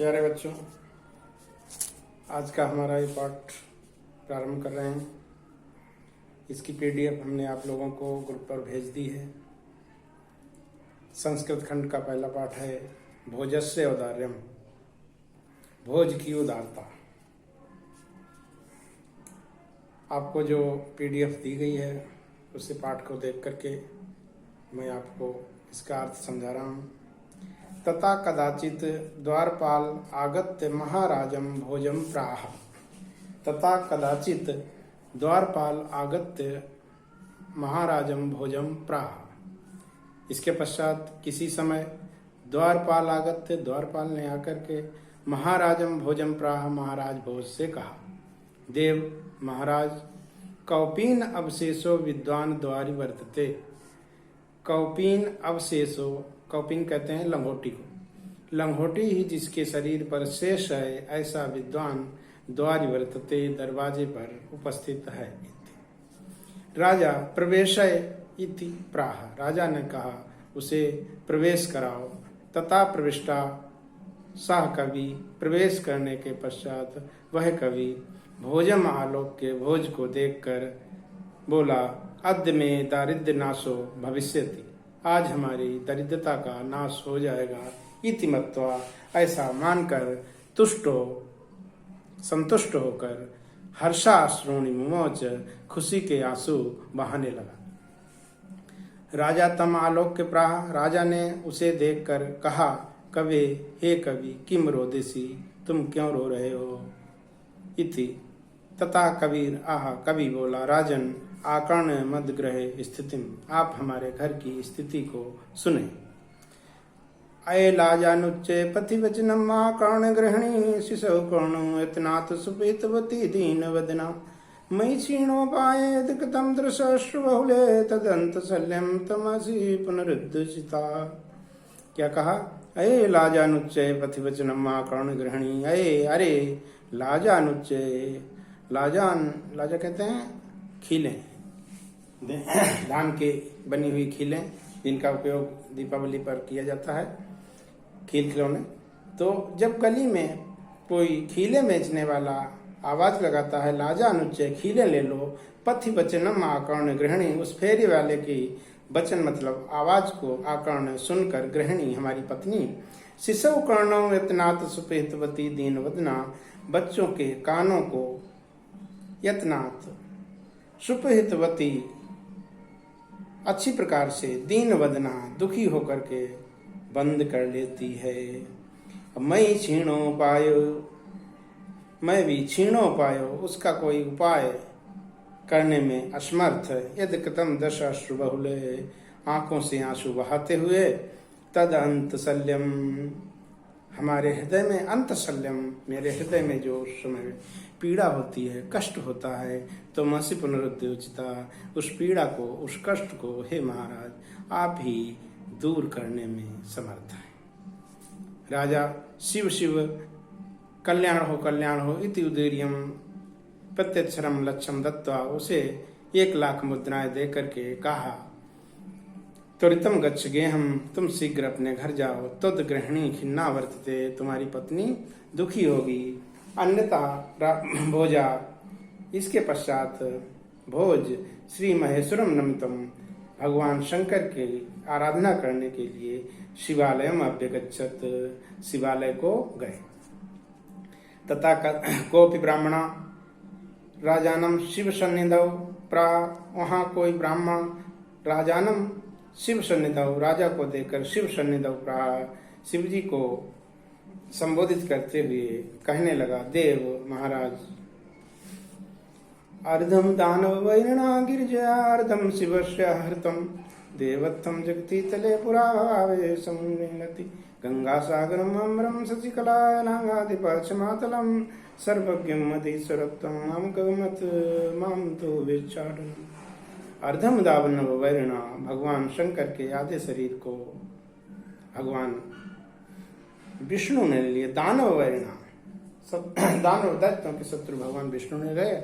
प्यारे बच्चों, आज का हमारा ये पाठ प्रारंभ कर रहे हैं। इसकी पीडीएफ हमने आप लोगों को ग्रुप पर भेज दी है। संस्कृत खंड का पहला पाठ है भोजस्य औदार्यम, भोज की उदारता। आपको जो पीडीएफ दी गई है उसी पाठ को देख करके मैं आपको इसका अर्थ समझा रहा हूँ। तथा कदाचित द्वारपाल आगत्य महाराजम भोजम प्राह। तथा कदाचित द्वारपाल आगत्य महाराजम भोजम प्राह। इसके पश्चात किसी समय द्वारपाल आगत्य, द्वारपाल ने आकर के महाराजम भोजम प्राह, महाराज भोज से कहा, देव महाराज, कौपीन अवशेषो विद्वान द्वारि वर्तते। कौपीन अवशेषो, कौपीन कहते हैं लंगोटी को। लंगोटी ही जिसके शरीर पर शेष है, ऐसा विद्वान द्वारि वर्तते, दरवाजे पर उपस्थित है। राजा प्रवेशय इति प्राह। राजा ने कहा, उसे प्रवेश कराओ। तथा प्रविष्टा सह कवि। प्रवेश करने के पश्चात वह कवि भोजम आलोक्य, भोज को देखकर बोला, अद्य में दारिद्र्य नाशो भविष्यति। आज हमारी दरिद्रता का नाश हो जाएगा। इति मत्वा, ऐसा मानकर संतुष्ट होकर हर्षाश्रुणि मुमोच, खुशी के आंसू बहाने लगा। राजा तम आलोक्य प्राह। राजा ने उसे देखकर कहा, कवे, हे कवि, किम रोदिसी, तुम क्यों रो रहे हो। इति तथा कबीर आह। कवि बोला, राजन आकर्ण मदग्रह स्थितिम। आप हमारे घर की स्थिति को सुने। अये लाजानुच्चे पथिवचनम आकर्ण गृहिणी शिशु कर्णो यत्नाथ सुपेतवती दीन वदना। मयि क्षीणोपाये दिक्तम दृश्यश्रुबहुले तदंत शल्यम तमसि पुनरुद्धसिता। क्या कहा? अये लाजानुच्चे पथिवचनम आकर्ण गृहिणी। अरे लाजानुच्चे, लाजा कहते हैं खीलें, धान के बनी हुई खीलें, जिनका उपयोग दीपावली पर किया जाता है, खील खिलौने। तो जब गली में कोई खीले बेचने वाला आवाज लगाता है, लाजा अनुच्चय, खीले ले लो, पथि वचनम आकर्ण गृहिणी, उस फेरी वाले की वचन मतलब आवाज को आकर्ण सुनकर गृहिणी हमारी पत्नी, शिशु कर्णों यत्नाथ सुपेतवती दीन वदना, बच्चों के कानों को यत्नाथ सुपहितवती, अच्छी प्रकार से, दीन वदना, दुखी होकर के बंद कर लेती है। मैं क्षीणोपायो, मैं भी क्षीणोपायो, उसका कोई उपाय करने में असमर्थ। यदि कतम दश अश्रु बहुले, आंखों से आंसू बहाते हुए, तद अंत शल्यम, हमारे हृदय में अंत शल्यम, मेरे हृदय में जो उस समय पीड़ा होती है, कष्ट होता है, तो मसी पुनरुद्योचिता, उस पीड़ा को, उस कष्ट को, हे महाराज, आप ही दूर करने में समर्थ हैं। राजा शिव शिव, कल्याण हो इति उदीर्यम प्रत्यक्षरम लक्ष्यम दत्वा, उसे 1,00,000 मुद्राएं दे करके कहा, त्वरितम गच्छ गेहम, तुम शीघ्र अपने घर जाओ। तद गृहिणी खिन्ना वर्तते, तुम्हारी पत्नी दुखी होगी। अन्यथा भोजा, इसके पश्चात भोज श्री महेश्वरम नमितम, भगवान शंकर की आराधना करने के लिए शिवालयम अभ्यगच्छत, शिवालय को गए। तथा कोपि ब्राह्मणा राजानम शिव सन्निधौ प्रा, वहां कोई ब्राह्मण राजानम शिव सन्निधौ, राजा को देकर शिव सन्निधौ प्रा, शिव जी को संबोधित करते हुए कहने लगा, देव महाराज, अर्धम दानव वैरणा गिरिजा अर्धम शिवस्य हृतम, देवत्थम जगति तले पुरा भावे समुन्नति, गंगा सागरम अम्रम शशिकला नागाधिपक्षमातलम, सर्वज्ञम मधीश्वरत्वम माम गमत माम तो विचारण। अर्धम दानव वैरणा, भगवान शंकर के आधे शरीर को भगवान विष्णु ने ले लिया। दानव वैरणा, सब दानव दैत्यों के शत्रु भगवान विष्णु ने गए।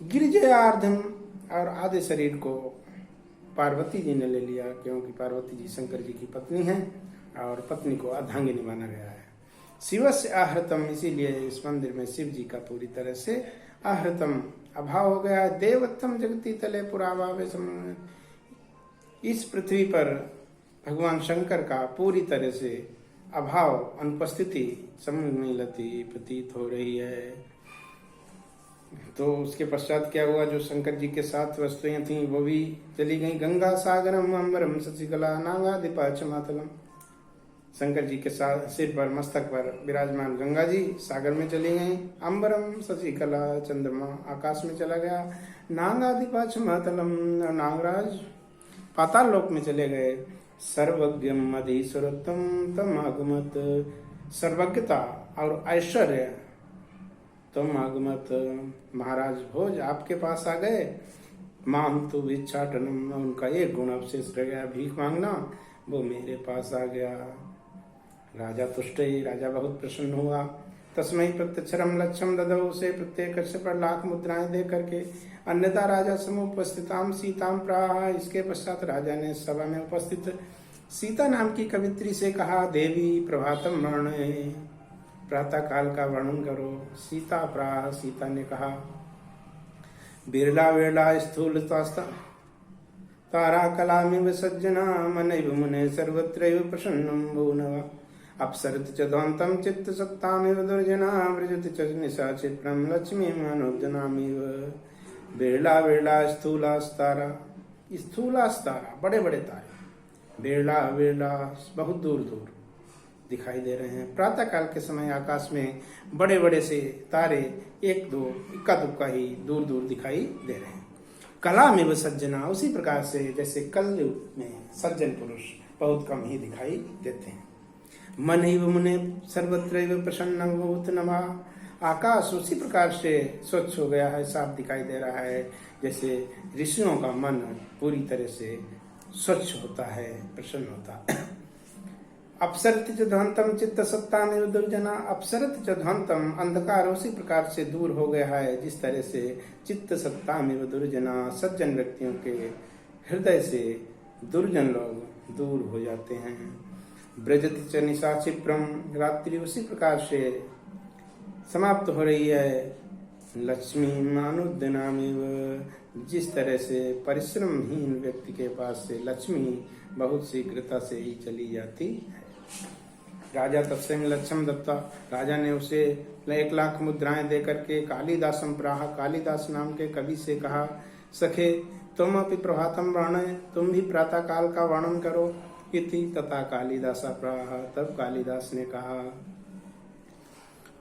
गिरिजयार्धम, और आधे शरीर को पार्वती जी ने ले लिया, क्योंकि पार्वती जी शंकर जी की पत्नी है और पत्नी को अर्धांगिनी माना गया है। शिव से आहृतम, इसीलिए इस मंदिर में शिव जी का पूरी तरह से आहृतम अभाव हो गया है। देवत्तम जगती तले पुराभावे सम, इस पृथ्वी पर भगवान शंकर का पूरी तरह से अभाव, अनुपस्थिति सम्मिलती प्रतीत हो रही है। तो उसके पश्चात क्या हुआ, जो शंकर जी के साथ वस्तुएं थीं वो भी चली गई। गंगा सागरम अम्बरम शशिकला नागादिपाच मातलम, शंकर जी के साथ सिर पर मस्तक पर विराजमान गंगा जी सागर में चली गई। अम्बरम शशिकला, चंद्रमा आकाश में चला गया। नागादिपाच मातलम, नागराज पाताल लोक में चले गए। सर्वज्ञम अधीश्वरत्तम तम आगमत, सर्वज्ञता और ऐश्वर्य तुम आगमत, महाराज भोज आपके पास आ गए। माम तो भिक्षाटनम, उनका एक गुण अवशेष रह गया, भीख मांगना, वो मेरे पास आ गया। राजा तुष्ट ही, राजा बहुत प्रसन्न हुआ। तस्मै प्रत्यक्षरम लक्ष्यम ददौ, उसे प्रत्येक कक्ष पर लाख मुद्राएं दे करके। अन्यथा राजा समुपस्थिताम सीताम प्राह, इसके पश्चात राजा ने सभा में उपस्थित सीता नाम की कवित्री से कहा, देवी प्रभातम वर्णय, प्रातः काल का वर्णन करो। सीता प्राह, सीता ने कहा, बिरला विरला स्थूल तारा कलामिव सज्जना, मनैव मुने सर्वत्रैव प्रसन्नं भुवनवा। अप्सरत च ध्वन्तं चित्त सत्तामिव दुर्जना, व्रजति च निशा चित्रं लक्ष्मीम् अनुजनामिव। बिरला विरला स्थूलास्तारा, स्थूलास्तारा बड़े बड़े तारे, बिरला विरला बहुत दूर दूर दिखाई दे रहे हैं। प्रातः काल के समय आकाश में बड़े बड़े से तारे एक दो इक्का दुक्का ही दूर दूर दिखाई दे रहे हैं। कला में व सज्जना, उसी प्रकार से जैसे कलयुग में सज्जन पुरुष बहुत कम ही दिखाई देते हैं। मन ही मुने सर्वत्र प्रसन्न भूत नमा, आकाश उसी प्रकार से स्वच्छ हो गया है, साफ दिखाई दे रहा है, जैसे ऋषियों का मन पूरी तरह से स्वच्छ होता है, प्रसन्न होता है। अपसरत च ध्वंतम चित्त सत्ता में दुर्जना, अपसरत च ध्वंतम, अंधकार उसी प्रकार से दूर हो गया है जिस तरह से चित्त सत्ता में दुर्जना, सज्जन व्यक्तियों के हृदय से दुर्जन लोग दूर हो जाते हैं। ब्रजति च निशा क्षिप्रम, रात्रि उसी प्रकार से समाप्त हो रही है। लक्ष्मी मानुद्यनामिव, जिस तरह से परिश्रमहीन व्यक्ति के पास से लक्ष्मी बहुत शीघ्रता से ही चली जाती है। राजा तत्से लक्ष्यम दत्ता, राजा ने उसे 1,00,000 मुद्राएं दे करके कालिदासम प्राह, कालिदास नाम के कवि से कहा, सखे तुम अपि प्रभातम वर्णय, तुम भी प्रातः काल का वर्णन करो। इति तथा कालिदासा प्राह, तब कालिदास ने कहा,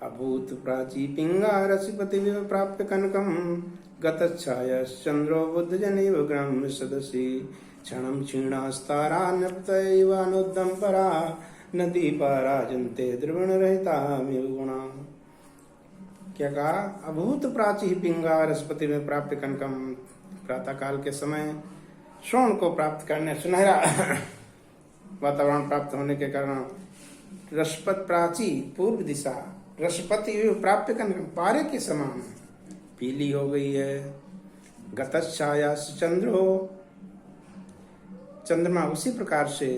अभूत प्राची पिंगा रसिपति प्राप्त कनकम, गतच्छायश्चंद्रो बुद्ध जनेव ग्राम सदसी, क्षणम क्षीणास्तारा नप्तैवानुद्धं परा, नदी पाराजन्ते द्रवण रहता गुणा। क्या कहा, अभूत प्राची पिंगा रसपति में प्राप्त कनकम, प्रातः काल के समय स्वर्ण को प्राप्त करने, सुनहरा वातावरण प्राप्त होने के कारण रसपत प्राची पूर्व दिशा, रसपति प्राप्त कनकम पारे के समान पीली हो गई है। गतच्छाया चंद्रो, चंद्रमा उसी प्रकार से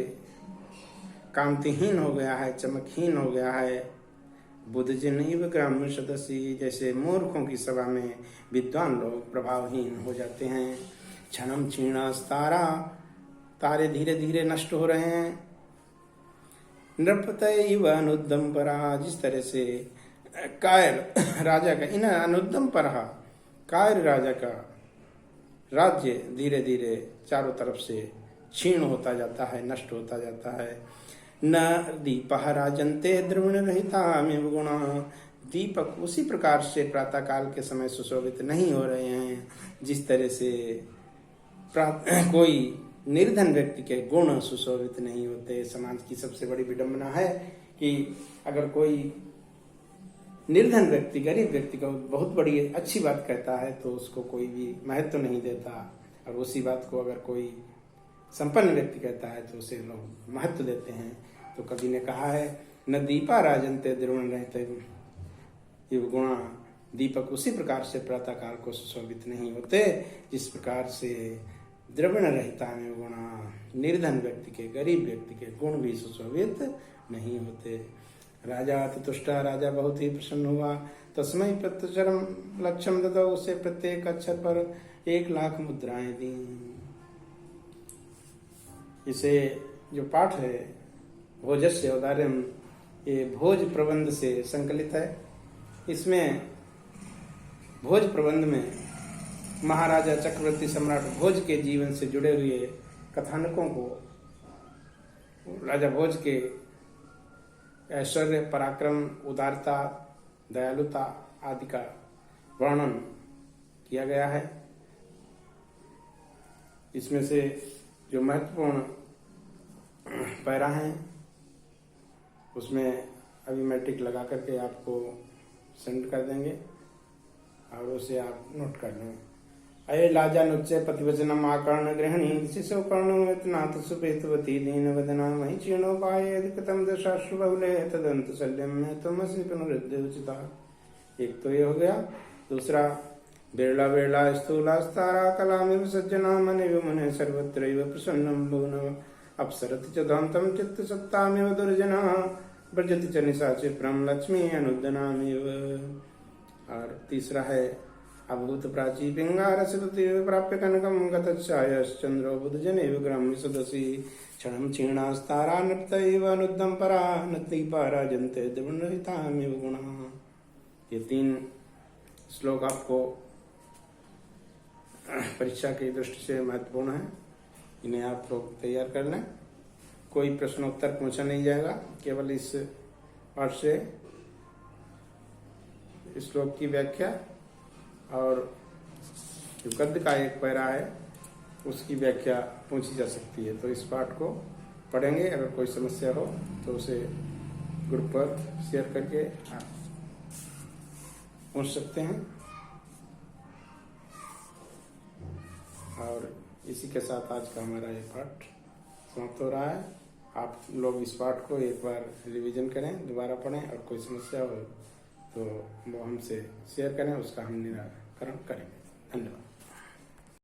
कांतिहीन हो गया है, चमकहीन हो गया है। बुद्ध जनीव ग्राम्य सदस्य, जैसे मूर्खों की सभा में विद्वान लोग प्रभावहीन हो जाते हैं। क्षणम क्षीणास्तारा, तारे धीरे धीरे नष्ट हो रहे हैं। नृपतैव अनुद्धम परा, जिस तरह से कायर राजा का, इन अनुद्धम परा, कायर राजा का राज्य धीरे धीरे चारों तरफ से क्षीण होता जाता है, नष्ट होता जाता है। न दीपः राजन्ते द्रवण रहिता में गुणा, दीपक उसी प्रकार से प्रातः काल के समय सुशोभित नहीं हो रहे हैं जिस तरह से कोई निर्धन व्यक्ति के गुण सुशोभित नहीं होते। समाज की सबसे बड़ी विडंबना है कि अगर कोई निर्धन व्यक्ति, गरीब व्यक्ति को बहुत बड़ी अच्छी बात कहता है तो उसको कोई भी महत्व नहीं देता, और उसी बात को अगर कोई संपन्न व्यक्ति कहता है तो उसे लोग महत्व देते हैं। तो कवि ने कहा है, न दीपा राजन्ते द्रवण रहते इव गुणा, दीपक उसी प्रकार से प्रातः काल को सुशोभित नहीं होते जिस प्रकार से द्रवण रहता में गुणा, निर्धन व्यक्ति के, गरीब व्यक्ति के गुण भी सुशोभित नहीं होते। राजा अति तुष्टा, राजा बहुत ही प्रसन्न हुआ। तस्मै प्रत्यक्षरम लक्ष्यम ददौ, उसे प्रत्येक अक्षर पर 1,00,000 मुद्राएं दी। इसे जो पाठ है भोजस्य औदार्यम, ये भोज प्रबंध से संकलित है। इसमें भोज प्रबंध में महाराजा चक्रवर्ती सम्राट भोज के जीवन से जुड़े हुए कथानकों को, राजा भोज के ऐश्वर्य, पराक्रम, उदारता, दयालुता आदि का वर्णन किया गया है। इसमें से जो महत्वपूर्ण पैरा हैं उसमें अभी मैं टिक लगा करके आपको सेंड कर देंगे और उसे आप नोट कर लें। अये लाजानुच्च पतिवचनम आकर्ण गृहिणी शिशो कर्णनाथ सुपेतवती दीन वदना मही क्षीणोपाय अधिकतम दशाश्रु बहुले तदंत शल्यम में तुमसी पुनरुद्धे उचिता। एक तो ये हो गया। दूसरा, बिरला बिरला स्थूला स्तारा कलामिव सज्जना मनिव मुने सर्वत्रैव प्रसन्नं भुवनः अप्सरति च दान्तं चित्त सत्तामिव दुर्जना व्रजति च निशाचिप्रं लक्ष्मी अनुदनामिव। और तीसरा है, अभूत प्राची पिंगारसवती प्राप्य कनकं गतच्छायश्चन्द्रो बुधजनैव ग्राम्य सदसि क्षणं क्षीणास्तारा नृप्तैव अनुद्धं परा नतीपा राजन्ते द्रवणहितामिव गुणाः। ये 3 श्लोक आपको परीक्षा की दृष्टि से महत्वपूर्ण है। इन्हें आप लोग तैयार कर लें। कोई प्रश्नोत्तर पूछा नहीं जाएगा, केवल इस पाठ से श्लोक की व्याख्या और जो गद्य का एक पैरा है उसकी व्याख्या पूछी जा सकती है। तो इस पाठ को पढ़ेंगे। अगर कोई समस्या हो तो उसे ग्रुप पर शेयर करके आप पूछ सकते हैं। और इसी के साथ आज का हमारा ये पाठ समाप्त हो रहा है। आप लोग इस पाठ को एक बार रिवीजन करें, दोबारा पढ़ें और कोई समस्या हो तो वो हमसे शेयर करें, उसका हम निराकरण करेंगे। धन्यवाद।